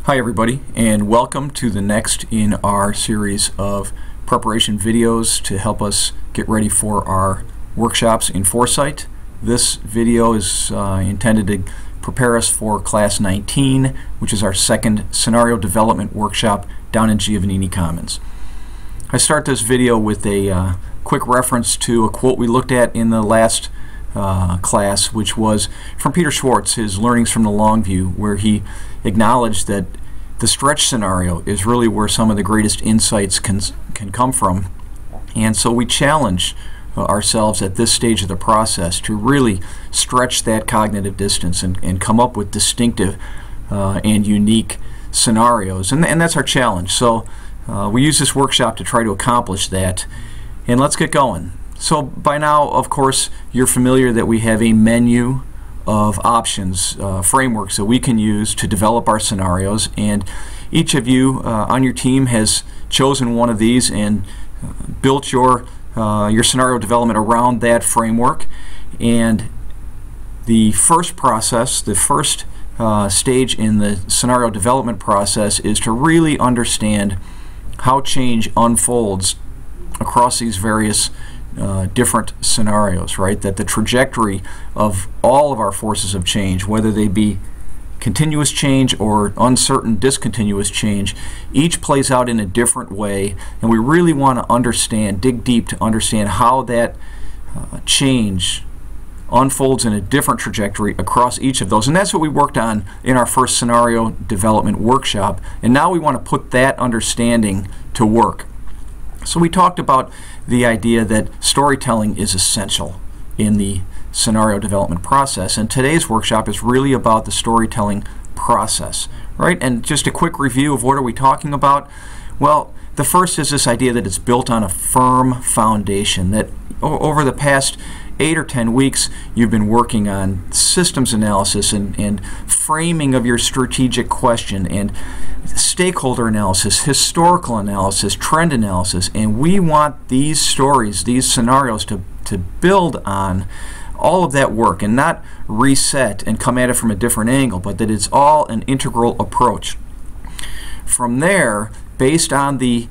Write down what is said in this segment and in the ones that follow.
Hi everybody, and welcome to the next in our series of preparation videos to help us get ready for our workshops in Foresight. This video is intended to prepare us for Class 19, which is our second scenario development workshop down in Giovannini Commons. I start this video with a quick reference to a quote we looked at in the last class, which was from Peter Schwartz, his Learnings from the Long View, where he acknowledged that the stretch scenario is really where some of the greatest insights can come from. And so we challenge ourselves at this stage of the process to really stretch that cognitive distance and come up with distinctive and unique scenarios. And that's our challenge. So we use this workshop to try to accomplish that. And let's get going. So by now, of course, you're familiar that we have a menu of options, frameworks that we can use to develop our scenarios, and each of you on your team has chosen one of these and built your scenario development around that framework. And the first process, the first stage in the scenario development process is to really understand how change unfolds across these various different scenarios, right? That the trajectory of all of our forces of change, whether they be continuous change or uncertain discontinuous change, each plays out in a different way, and we really want to understand, dig deep to understand how that change unfolds in a different trajectory across each of those. And that's what we worked on in our first scenario development workshop, and now we want to put that understanding to work. So we talked about the idea that storytelling is essential in the scenario development process, and today's workshop is really about the storytelling process, right? And just a quick review of what are we talking about. Well, the first is this idea that it's built on a firm foundation, that over the past 8 or 10 weeks you've been working on systems analysis and framing of your strategic question and stakeholder analysis, historical analysis, trend analysis, and we want these stories, these scenarios to build on all of that work and not reset and come at it from a different angle, but that it's all an integral approach. From there, based on the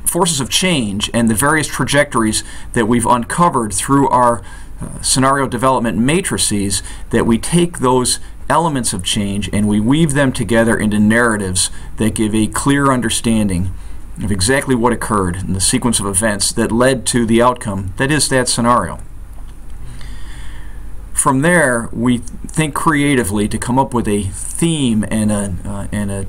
forces of change and the various trajectories that we've uncovered through our scenario development matrices, that we take those elements of change and we weave them together into narratives that give a clear understanding of exactly what occurred in the sequence of events that led to the outcome that is that scenario. From there, we think creatively to come up with a theme and a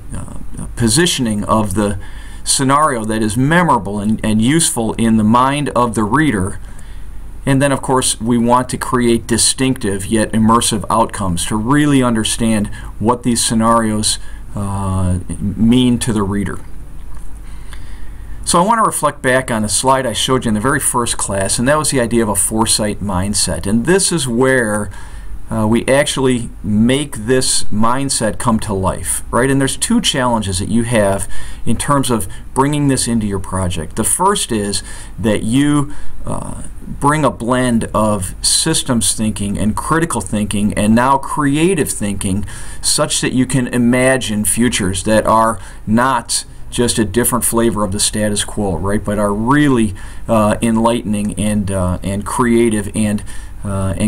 positioning of the scenario that is memorable and useful in the mind of the reader. And then, of course, we want to create distinctive yet immersive outcomes to really understand what these scenarios mean to the reader. So I want to reflect back on a slide I showed you in the very first class, and that was the idea of a foresight mindset. And this is where we actually make this mindset come to life, right? And there's two challenges that you have in terms of bringing this into your project. The first is that you bring a blend of systems thinking and critical thinking and now creative thinking such that you can imagine futures that are not just a different flavor of the status quo, right? But are really enlightening and creative and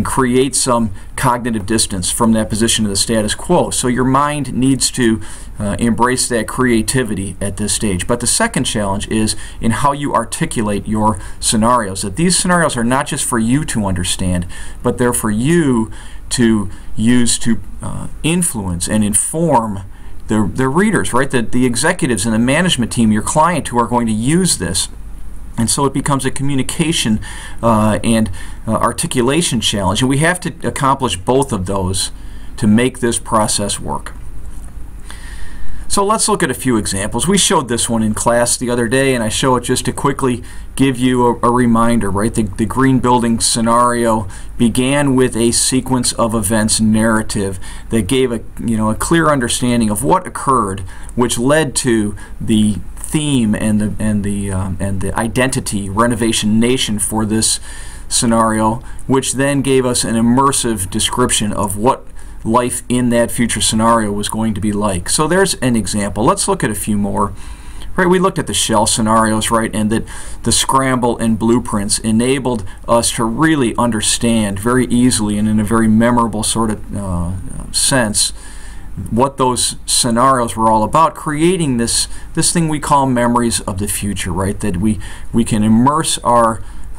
create some cognitive distance from that position of the status quo. So your mind needs to embrace that creativity at this stage. But the second challenge is in how you articulate your scenarios. That these scenarios are not just for you to understand, but they're for you to use to influence and inform the readers, right? The executives and the management team, your client, who are going to use this. And so it becomes a communication and articulation challenge. And we have to accomplish both of those to make this process work. So let's look at a few examples. We showed this one in class the other day, and I show it just to quickly give you a reminder, right? The green building scenario began with a sequence of events narrative that gave a clear understanding of what occurred, which led to the theme and the identity, Renovation Nation, for this scenario, which then gave us an immersive description of what life in that future scenario was going to be like. So there's an example. Let's look at a few more. Right, we looked at the shell scenarios, right, and that the scramble and blueprints enabled us to really understand very easily and in a very memorable sort of sense what those scenarios were all about, creating this thing we call memories of the future, right, that we can immerse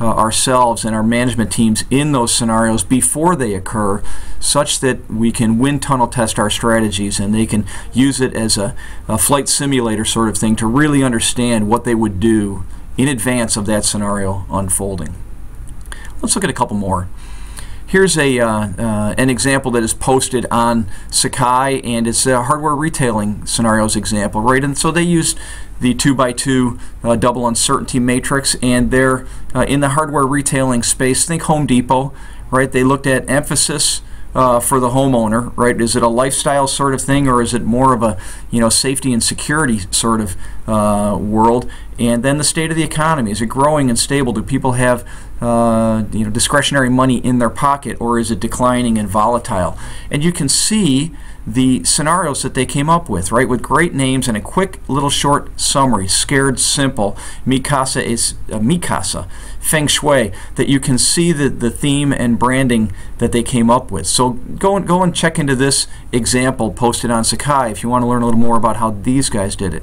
ourselves and our management teams in those scenarios before they occur, such that we can wind tunnel test our strategies and they can use it as a flight simulator sort of thing to really understand what they would do in advance of that scenario unfolding. Let's look at a couple more. Here's an example that is posted on Sakai, and it's a hardware retailing scenarios example, right? And so they used the 2x2 double uncertainty matrix, and they're in the hardware retailing space. Think Home Depot, right? They looked at emphasis for the homeowner, right? Is it a lifestyle sort of thing, or is it more of a safety and security sort of world? And then the state of the economy, is it growing and stable? Do people have discretionary money in their pocket, or is it declining and volatile? And you can see the scenarios that they came up with, right, with great names and a quick little short summary. Scared simple, Mikasa is Mikasa, Feng Shui, that you can see the theme and branding that they came up with. So go and check into this example posted on Sakai if you want to learn a little more about how these guys did it.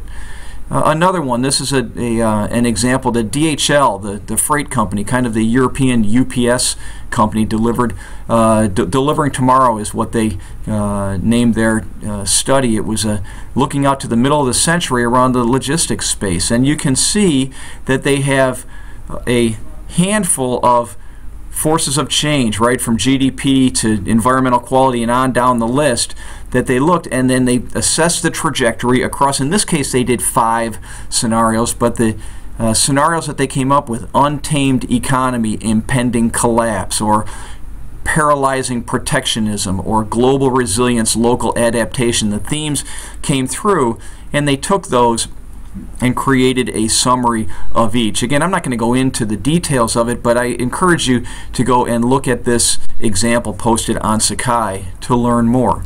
Another one, this is an example that DHL, the freight company, kind of the European UPS company, delivering tomorrow is what they named their study. It was looking out to the middle of the century around the logistics space. And you can see that they have a handful of forces of change, right, from GDP to environmental quality and on down the list, that they looked, and then they assessed the trajectory across. In this case, they did 5 scenarios, but the scenarios that they came up with: untamed economy, impending collapse, or paralyzing protectionism, or global resilience, local adaptation. The themes came through, and they took those and created a summary of each. Again, I'm not going to go into the details of it, but I encourage you to go and look at this example posted on Sakai to learn more.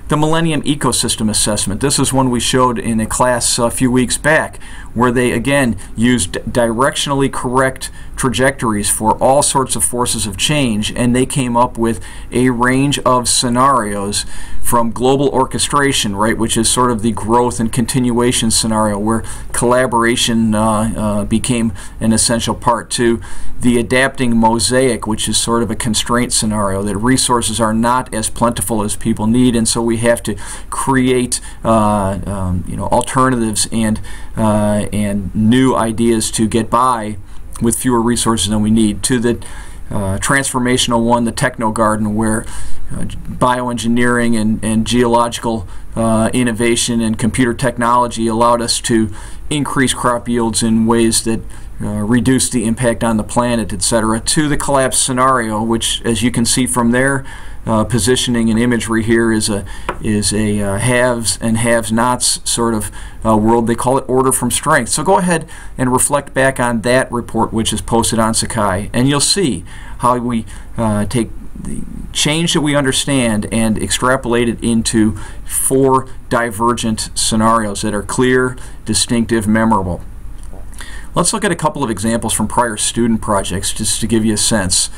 The Millennium Ecosystem Assessment. This is one we showed in a class a few weeks back, where they again used directionally correct trajectories for all sorts of forces of change, and they came up with a range of scenarios from global orchestration, right, which is sort of the growth and continuation scenario where collaboration became an essential part, to the adapting mosaic, which is sort of a constraint scenario, that resources are not as plentiful as people need, and so we have to create alternatives and new ideas to get by with fewer resources than we need, to the transformational one, the techno garden, where bioengineering and geological innovation and computer technology allowed us to increase crop yields in ways that reduce the impact on the planet, etc., to the collapse scenario, which, as you can see from their positioning and imagery here, is a haves and have-nots sort of world. They call it order from strength. So go ahead and reflect back on that report, which is posted on Sakai, and you'll see how we take the change that we understand and extrapolate it into 4 divergent scenarios that are clear, distinctive, memorable. Let's look at a couple of examples from prior student projects just to give you a sense.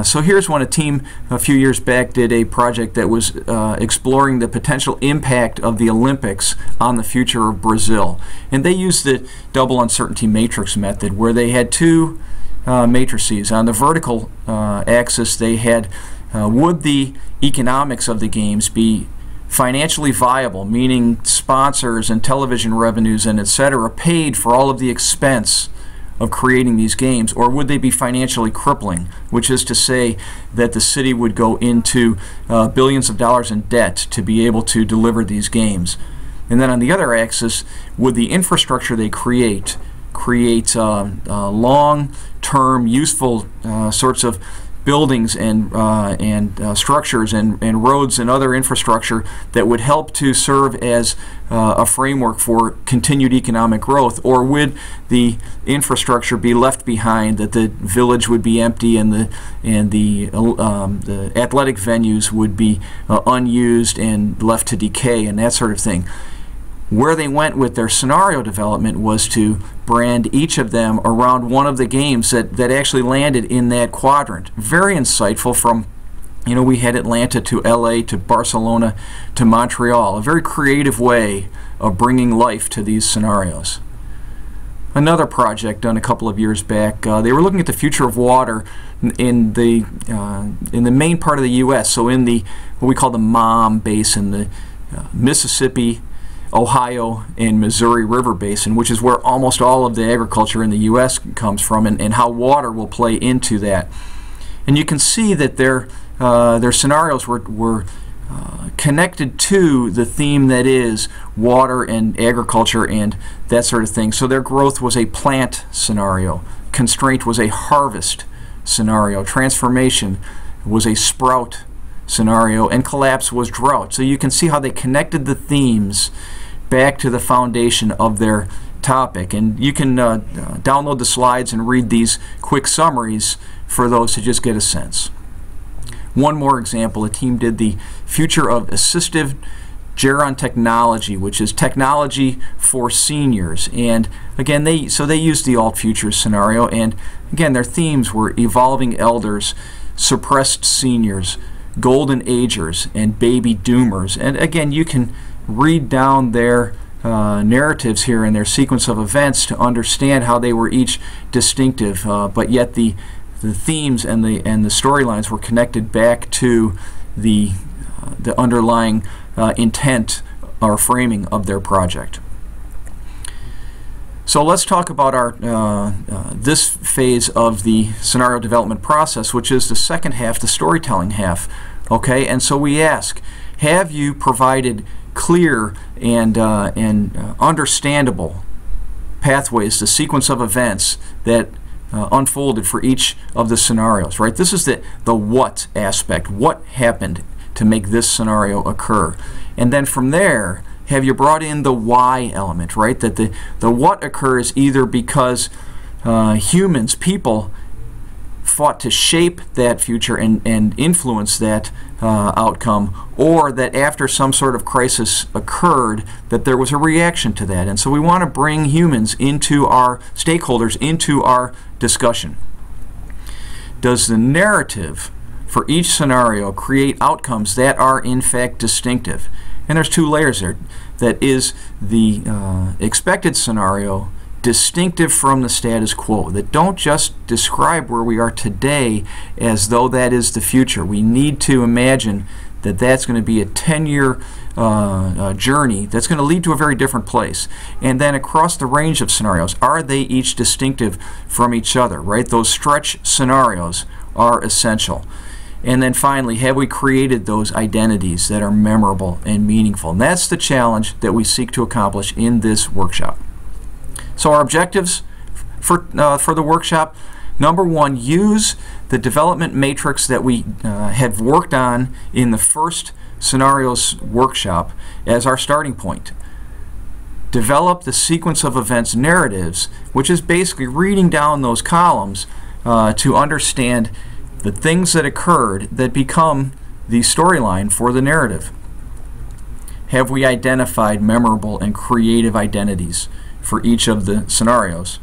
So here's one. A team a few years back did a project that was exploring the potential impact of the Olympics on the future of Brazil. And they used the double uncertainty matrix method, where they had 2 matrices. On the vertical axis, they had would the economics of the games be financially viable, meaning sponsors and television revenues and etc. paid for all of the expense of creating these games, or would they be financially crippling, which is to say that the city would go into billions of dollars in debt to be able to deliver these games. And then on the other axis, would the infrastructure they create long-term useful sorts of buildings and structures and roads and other infrastructure that would help to serve as a framework for continued economic growth? Or would the infrastructure be left behind, that the village would be empty and the athletic venues would be unused and left to decay and that sort of thing? Where they went with their scenario development was to brand each of them around one of the games that actually landed in that quadrant. Very insightful. From, we had Atlanta to LA to Barcelona to Montreal. A very creative way of bringing life to these scenarios. Another project done a couple of years back, they were looking at the future of water in the main part of the U.S. So in what we call the MOM basin, the Mississippi, Ohio, and Missouri River Basin, which is where almost all of the agriculture in the U.S. comes from, and how water will play into that. And you can see that their scenarios were connected to the theme that is water and agriculture and that sort of thing. So their growth was a plant scenario, constraint was a harvest scenario, transformation was a sprout scenario, and collapse was drought. So you can see how they connected the themes back to the foundation of their topic. And you can download the slides and read these quick summaries for those to just get a sense. One more example, a team did the future of assistive geron technology, which is technology for seniors. And again, they used the alt futures scenario, and again, their themes were evolving elders, suppressed seniors, golden agers, and baby doomers. And again, you can read down their narratives here and their sequence of events to understand how they were each distinctive, but yet the themes and the storylines were connected back to the underlying intent or framing of their project. So let's talk about our this phase of the scenario development process, which is the second half, the storytelling half. Okay, and so we ask, have you provided clear and understandable pathways, the sequence of events that unfolded for each of the scenarios, right? This is the what aspect. What happened to make this scenario occur? And then from there, have you brought in the why element, right? That the what occurs either because humans, people, fought to shape that future and influence that outcome, or that after some sort of crisis occurred, that there was a reaction to that. And so we want to bring humans into our stakeholders into our discussion. Does the narrative for each scenario create outcomes that are in fact distinctive? And there's two layers there. That is the expected scenario distinctive from the status quo, that don't just describe where we are today as though that is the future. We need to imagine that that's going to be a 10-year journey that's going to lead to a very different place. And then across the range of scenarios, are they each distinctive from each other, right? Those stretch scenarios are essential. And then finally, have we created those identities that are memorable and meaningful? And that's the challenge that we seek to accomplish in this workshop. So our objectives for the workshop: number one, use the development matrix that we have worked on in the first scenarios workshop as our starting point. Develop the sequence of events narratives, which is basically reading down those columns to understand the things that occurred that become the storyline for the narrative. Have we identified memorable and creative identities for each of the scenarios?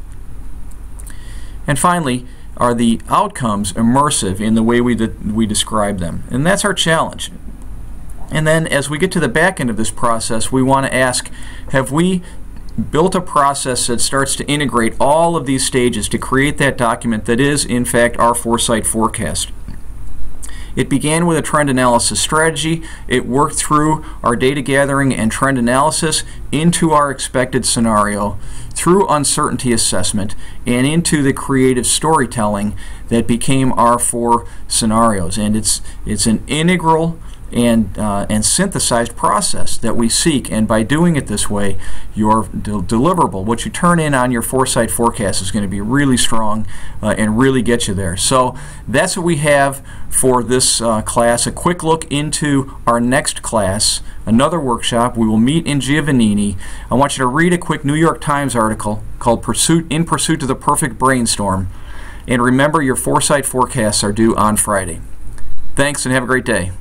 And finally, are the outcomes immersive in the way we describe them? And that's our challenge. And then as we get to the back end of this process, we want to ask, have we built a process that starts to integrate all of these stages to create that document that is, in fact, our foresight forecast? It began with a trend analysis strategy. It worked through our data gathering and trend analysis into our expected scenario, through uncertainty assessment, and into the creative storytelling that became our 4 scenarios. And it's an integral and synthesized process that we seek. And by doing it this way, your deliverable, what you turn in on your foresight forecast, is going to be really strong and really get you there. So that's what we have for this class. A quick look into our next class, another workshop. We will meet in Giovannini. I want you to read a quick New York Times article called In Pursuit of the Perfect Brainstorm. And remember, your foresight forecasts are due on Friday. Thanks and have a great day.